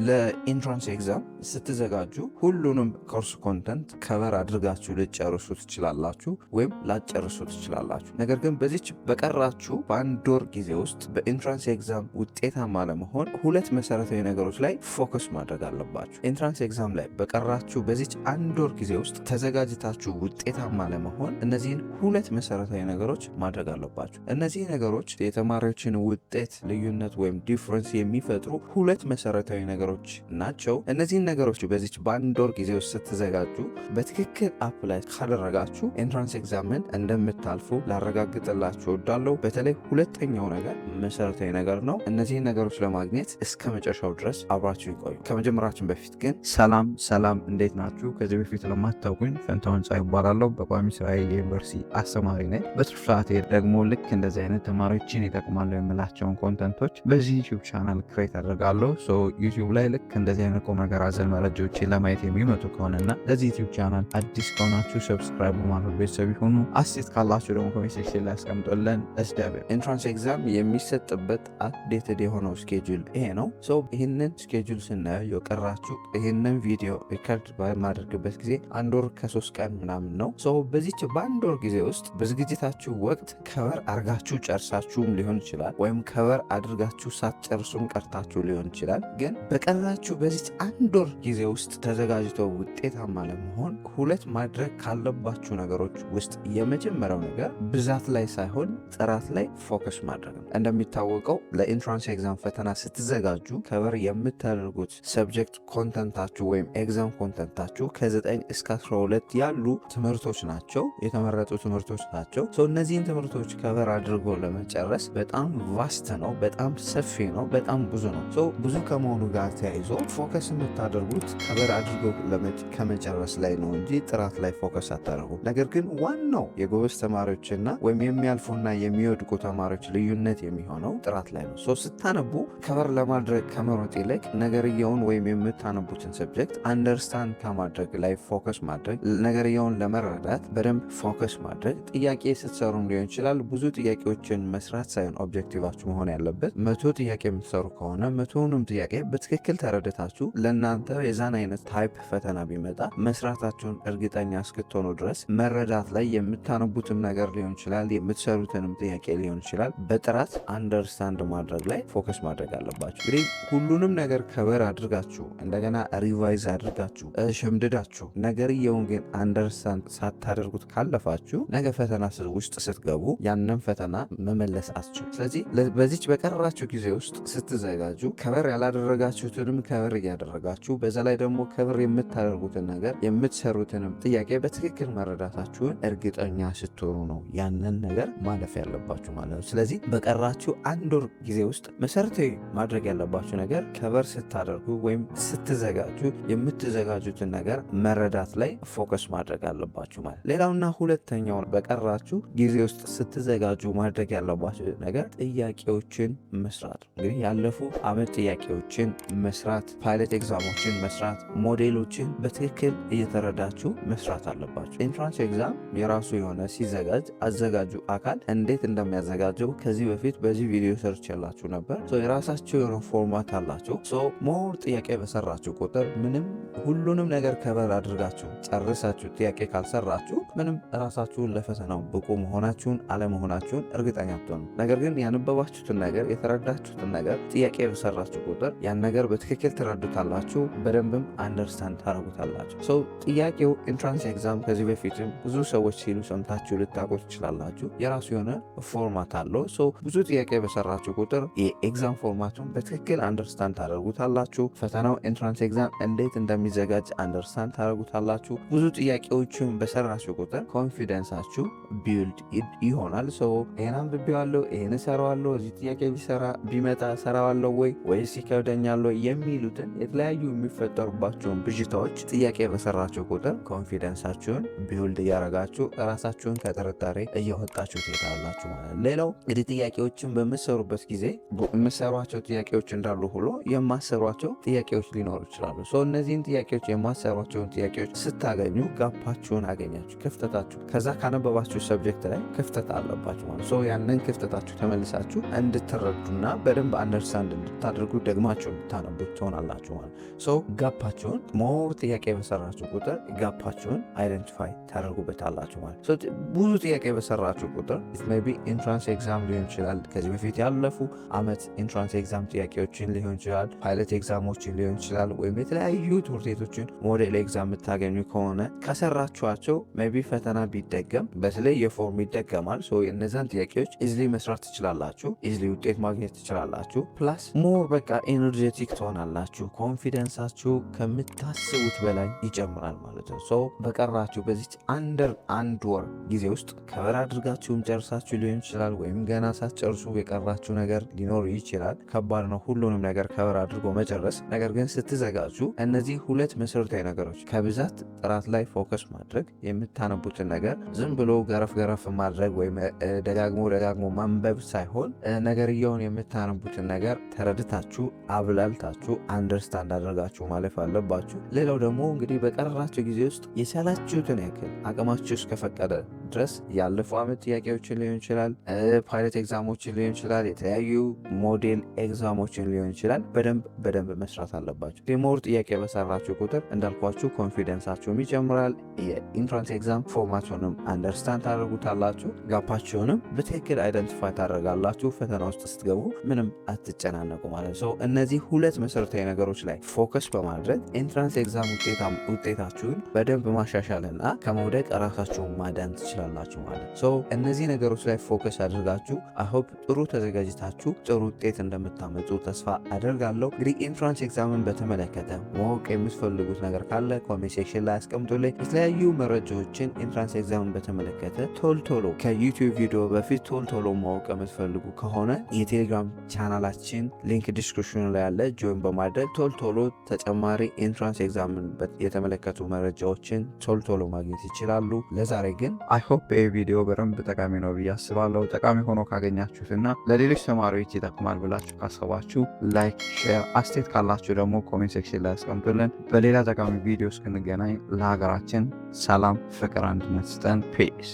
ለኢንትራንስ ኤግዛም ስትዘጋጁ ሁሉንም ኮርስ ኮንተንት ከቨር አድርጋችሁ ልጨርሱ ትችላላችሁ ወይም ላጨርሱ ትችላላችሁ። ነገር ግን በዚች በቀራችሁ በአንድ ወር ጊዜ ውስጥ በኢንትራንስ ኤግዛም ውጤታማ ለመሆን ሁለት መሰረታዊ ነገሮች ላይ ፎከስ ማድረግ አለባችሁ። ኢንትራንስ ኤግዛም ላይ በቀራችሁ በዚች አንድ ወር ጊዜ ውስጥ ተዘጋጅታችሁ ውጤታማ ለመሆን እነዚህን ሁለት መሰረታዊ ነገሮች ማድረግ አለባችሁ። እነዚህ ነገሮች የተማሪዎችን ውጤት ልዩነት ወይም ዲፍረንስ የሚፈጥሩ ሁለት መሰረታዊ ነገሮች ናቸው። እነዚህን ነገሮች በዚች በአንድ ወር ጊዜ ውስጥ ስትዘጋጁ በትክክል አፕላይ ካደረጋችሁ ኢንትራንስ ኤግዛምን እንደምታልፉ ላረጋግጥላችሁ እወዳለሁ። በተለይ ሁለተኛው ነገር መሰረታዊ ነገር ነው። እነዚህን ነገሮች ለማግኘት እስከ መጨረሻው ድረስ አብራችሁ ይቆዩ። ከመጀመራችን በፊት ግን ሰላም እንዴት ናችሁ? ከዚህ በፊት ለማታውቁኝ ፈንታሁን ጻይ ይባላለሁ። በቋሚ ስራዬ የዩኒቨርሲቲ አስተማሪ ነኝ። በትርፍ ሰዓቴ ደግሞ ልክ እንደዚህ አይነት ተማሪዎችን ይጠቅማሉ የምላቸውን ኮንተንቶች በዚህ ዩቲዩብ ቻናል ክሬት አደርጋለሁ። ዩቲዩብ ላይ ልክ እንደዚህ አይነት ቁም ነገር አዘል መረጃዎችን ለማየት የሚመጡ ከሆነና ለዚህ ዩቲዩብ ቻናል አዲስ ከሆናችሁ ሰብስክራይብ በማድረግ ቤተሰብ ይሁኑ። አስተያየት ካላችሁ ደግሞ ኮሜንት ሴክሽን ላይ አስቀምጡልን። ኢንትራንስ ኤግዛም የሚሰጥበት አፕዴትድ የሆነው ስኬጁል ይሄ ነው። ይህንን ስኬጁል ስናየው የቀራችሁ ይህንን ቪዲዮ ሪከርድ በማደርግበት ጊዜ አንድ ወር ከ3 ቀን ምናምን ነው። በዚች በአንድ ወር ጊዜ ውስጥ በዝግጅታችሁ ወቅት ከቨር አርጋችሁ ጨርሳችሁም ሊሆን ይችላል፣ ወይም ከቨር አድርጋችሁ ሳትጨርሱም ቀርታችሁ ሊሆን ይችላል። ግን በቀራችሁ በዚች አንድ ወር ጊዜ ውስጥ ተዘጋጅተው ውጤታማ ለመሆን ሁለት ማድረግ ካለባችሁ ነገሮች ውስጥ የመጀመሪያው ነገር ብዛት ላይ ሳይሆን ጥራት ላይ ፎከስ ማድረግ ነው። እንደሚታወቀው ለኢንትራንስ ኤግዛም ፈተና ስትዘጋጁ ከቨር የምታደርጉት ሰብጀክት ኮንተንታችሁ ወይም ኤግዛም ኮንተንታችሁ ከ9 እስከ 12 ያሉ ትምህርቶች ናቸው፣ የተመረጡ ትምህርቶች ናቸው። እነዚህን ትምህርቶች ከቨር አድርጎ ለመጨረስ በጣም ቫስት ነው፣ በጣም ሰፊ ነው፣ በጣም ብዙ ነው። ብዙ ከመሆኑ ጋር ተያይዞ ፎከስ የምታደርጉት ከቨር አድርጎ ከመጨረስ ላይ ነው እንጂ ጥራት ላይ ፎከስ አታደርጉ። ነገር ግን ዋናው የጎበዝ ተማሪዎችና ወይም የሚያልፉና የሚወድቁ ተማሪዎች ልዩነት የሚሆነው ጥራት ላይ ነው። ስታነቡ ከቨር ለማድረግ ከመሮጥ ይልቅ ነገርየውን ወይም የምታነቡትን ሰብጀክት አንደርስታንድ ከማድረግ ላይ ፎከስ ማድረግ፣ ነገርየውን ለመረዳት በደንብ ፎከስ ማድረግ። ጥያቄ ስትሰሩም ሊሆን ይችላል። ብዙ ጥያቄዎችን መስራት ሳይሆን ኦብጀክቲቫችሁ መሆን ያለበት 100 ጥያቄ የምትሰሩ ከሆነ 100ንም ጥያቄ በትክክል ተረድታችሁ ለእናንተ የዛን አይነት ታይፕ ፈተና ቢመጣ መስራታችሁን እርግጠኛ እስክትሆኑ ድረስ መረዳት ላይ የምታነቡትም ነገር ሊሆን ይችላል፣ የምትሰሩትንም ጥያቄ ሊሆን ይችላል፣ በጥራት አንደርስታንድ ማድረግ ላይ ፎከስ ማድረግ አለባችሁ። እንግዲህ ሁሉንም ነገር ከበር አድርጋችሁ እንደገና ሪቫይዝ አድርጋችሁ ሸምድዳችሁ ነገርየውን ግን አንደርስታንድ ሳታደርጉት ካለፋችሁ ነገ ፈተና ውስጥ ስትገቡ ያንን ፈተና መመለስ አትችሉ። ስለዚህ በዚች በቀራችሁ ጊዜ ውስጥ ስትዘጋጁ ከበር ያላደረጋችሁትንም ከበር እያደረጋችሁ በዛ ላይ ደግሞ ከበር የምታደርጉትን ነገር የምትሰሩትንም ጥያቄ በትክክል መረዳታችሁን እርግጠኛ ስትሆኑ ነው ያንን ነገር ማለፍ ያለባችሁ ማለት ነው። ስለዚህ በቀራችሁ አንድ ወር ጊዜ ውስጥ መሰረታዊ ማድረግ ያለባችሁ ነገር ከበር ስታደርጉ ወይም ስትዘጋጁ የምትዘጋጁትን ነገር መረዳት ላይ ፎከስ ማድረግ አለባችሁ ማለት። ሌላውና ሁለተኛው በቀራችሁ ጊዜ ውስጥ ስትዘጋጁ ማድረግ ያለባችሁ ነገር ጥያቄዎችን መስራት። እንግዲህ ያለፉ አመት ጥያቄዎችን መስራት፣ ፓይለት ኤግዛሞችን መስራት፣ ሞዴሎችን በትክክል እየተረዳችሁ መስራት አለባችሁ። ኢንትራንስ ኤግዛም የራሱ የሆነ ሲዘጋጅ አዘጋጁ አካል እንዴት እንደሚያዘጋጀው ከዚህ በፊት በዚህ ቪዲዮ ሰርች ያላችሁ ነበር። የራሳቸው የሆነ ፎርማት አላቸው። ሞር ጥያቄ በሰራችሁ ቁጥር ምንም ሁሉንም ነገር ከበር አድርጋችሁ ጨርሳችሁ ጥያቄ ካልሰራችሁ ምንም ራሳችሁን ለፈተናው ብቁ መሆናችሁን አለመሆናችሁን እርግጠኛ አትሆኑ። ነገር ግን ያነበባችሁትን ነገር የተረዳችሁትን ነገር ጥያቄ በሰራችሁ ቁጥር ያን ነገር በትክክል ትረዱታላችሁ፣ በደንብም አንደርስታንድ ታደርጉታላችሁ። ጥያቄው ኢንትራንስ ኤግዛም ከዚህ በፊትም ብዙ ሰዎች ሲሉ ሰምታችሁ ልታውቁ ትችላላችሁ። የራሱ የሆነ ፎርማት አለው። ብዙ ጥያቄ በሰራችሁ ቁጥር የኤግዛም ፎርማቱን በትክክል አንደርስታንድ ታደርጉታላችሁ። ፈተናው ኢንትራንስ ኤግዛም እንዴት እንደሚዘጋጅ አንደርስታንድ ታደርጉታላችሁ። ብዙ ጥያቄዎችን በሰራችሁ ቁጥር ኮንፊደንሳችሁ ቢልድ ይሆናል። ይህን አንብቤዋለሁ፣ ይህን እሰራዋለሁ፣ እዚህ ጥያቄ ቢመጣ እሰራዋለሁ ወይስ ይከብደኛል የሚሉትን የተለያዩ የሚፈጠሩባቸውን ብዥታዎች ጥያቄ በሰራችሁ ቁጥር ኮንፊደንሳችሁን ቢልድ እያረጋችሁ ራሳችሁን ከጥርጣሬ እየወጣችሁ ትሄዳላችሁ ማለት ነው። ሌላው እንግዲህ ጥያቄዎችን በምሰሩበት ጊዜ የምሰሯቸው ጥያቄዎች እንዳሉ ሁሉ የማሰሯቸው ጥያቄዎች ሊኖሩ ይችላሉ። እነዚህን ጥያቄዎች የማሰሯቸውን ጥያቄዎች ስታገኙ ጋፓችሁን አገኛችሁ፣ ክፍተታችሁ ከዛ ካነበባችሁ ሰብጀክት ላይ ክፍተት አለባችሁ ማለት ያንን ክፍተታችሁ ተመልሳችሁ እንድትረዱና በደንብ አንደርስታንድ እንድታደርጉ ደግማችሁ እንድታነቡ የምታነቡት ትሆናላችሁ ማለት ሶ ጋፓችሁን ሞር ጥያቄ በሰራችሁ ቁጥር ጋፓችሁን አይደንቲፋይ ታደርጉበታላችሁ ማለት ብዙ ጥያቄ በሰራችሁ ቁጥር ሜይ ቢ ኢንትራንስ ኤግዛም ሊሆን ይችላል፣ ከዚህ በፊት ያለፉ አመት ኢንትራንስ ኤግዛም ጥያቄዎችን ሊሆን ይችላል፣ ፓይለት ኤግዛሞችን ሊሆን ይችላል፣ ወይም የተለያዩ ትምህርት ቤቶችን ሞዴል ኤግዛም የምታገኙ ከሆነ ከሰራችኋቸው ሜይ ቢ ፈተና ቢደገም በተለይ የፎርም ይደገማል። እነዛን ጥያቄዎች ኢዝሊ መስራት ትችላላችሁ፣ ኢዝሊ ውጤት ማግኘት ትችላላችሁ። ፕላስ ሞር በቃ ኤነርጄቲክ ትሆናላችሁ፣ ኮንፊደንሳችሁ ከምታስቡት በላይ ይጨምራል ማለት ነው። በቀራችሁ በዚች አንደር አንድ ወር ጊዜ ውስጥ ከበር አድርጋችሁም ጨርሳችሁ ሊሆን ይችላል፣ ወይም ገና ሳትጨርሱ የቀራችሁ ነገር ሊኖር ይችላል። ከባድ ነው ሁሉንም ነገር ከበር አድርጎ መጨረስ። ነገር ግን ስትዘጋጁ እነዚህ ሁለት መሰረታዊ ነገሮች ከብዛት ጥራት ላይ ፎከስ ማድረግ፣ የምታነቡትን ነገር ዝም ብሎ ገረፍ ማድረግ ወይም ደጋግሞ ማንበብ ሳይሆን ነገርየውን የምታነቡትን ነገር ተረድታችሁ አብላልታችሁ አንደርስታንድ አድርጋችሁ ማለፍ አለባችሁ። ሌላው ደግሞ እንግዲህ በቀራችሁ ጊዜ ውስጥ የቻላችሁትን ያክል አቅማችሁ እስከፈቀደ ድረስ ያለፉ አመት ጥያቄዎችን ሊሆን ይችላል፣ ፓይለት ኤግዛሞችን ሊሆን ይችላል፣ የተለያዩ ሞዴል ኤግዛሞችን ሊሆን ይችላል። በደንብ መስራት አለባችሁ። የሞር ጥያቄ በሰራችሁ ቁጥር እንዳልኳችሁ ኮንፊደንሳችሁም ይጨምራል። የኢንትራንስ ኤግዛም ፎርማቱንም አንደርስታንድ ታደርጉታላችሁ። ጋፓችሁንም በትክክል አይደንቲፋይ ታደርጋላችሁ። ፈተና ውስጥ ስትገቡ ምንም አትጨናነቁ ማለት ነው። እነዚህ ሁለት መሰረታዊ ነገሮች ላይ ፎከስ በማድረግ ኢንትራንስ ኤግዛም ውጤታችሁን በደንብ ማሻሻልና ከመውደቅ ራሳችሁን ማዳን ትችላላችሁ ማለት ነው። እነዚህ ነገሮች ላይ ፎከስ አድርጋችሁ አይሆፕ ጥሩ ተዘጋጅታችሁ ጥሩ ውጤት እንደምታመጡ ተስፋ አደርጋለሁ። እንግዲህ ኢንትራንስ ኤግዛምን በተመለከተ ማወቅ የምትፈልጉት ነገር ካለ ኮሜንት ሴክሽን ላይ አስቀምጡልኝ። የተለያዩ መረጃዎችን ኢንትራንስ ኤግዛምን በተመለከተ ቶሎ ከዩቲዩብ ቪዲዮ በፊት ቶሎ ማወቅ የምትፈልጉ ከሆነ የቴሌግራም ቻናላችን ሊንክ ዲስክሪፕሽን ላይ ያለ ጆይን በማድረግ ቶሎ ተጨማሪ ኢንትራንስ ኤግዛምን የተመለከቱ መረጃዎችን ቶሎ ማግኘት ይችላሉ። ለዛሬ ግን አይሆፕ ይህ ቪዲዮ በደንብ ጠቃሚ ነው ብዬ አስባለሁ። ጠቃሚ ሆኖ ካገኛችሁትና ለሌሎች ተማሪዎች ይጠቅማል ብላችሁ ካሰባችሁ ላይክ፣ ሼር፣ አስተያየት ካላችሁ ደግሞ ኮሜንት ሴክሽን ላይ አስቀምጡልን። በሌላ ጠቃሚ ቪዲዮ እስክንገናኝ ለሀገራችን ሰላም፣ ፍቅር፣ አንድነት ስጠን። ፒስ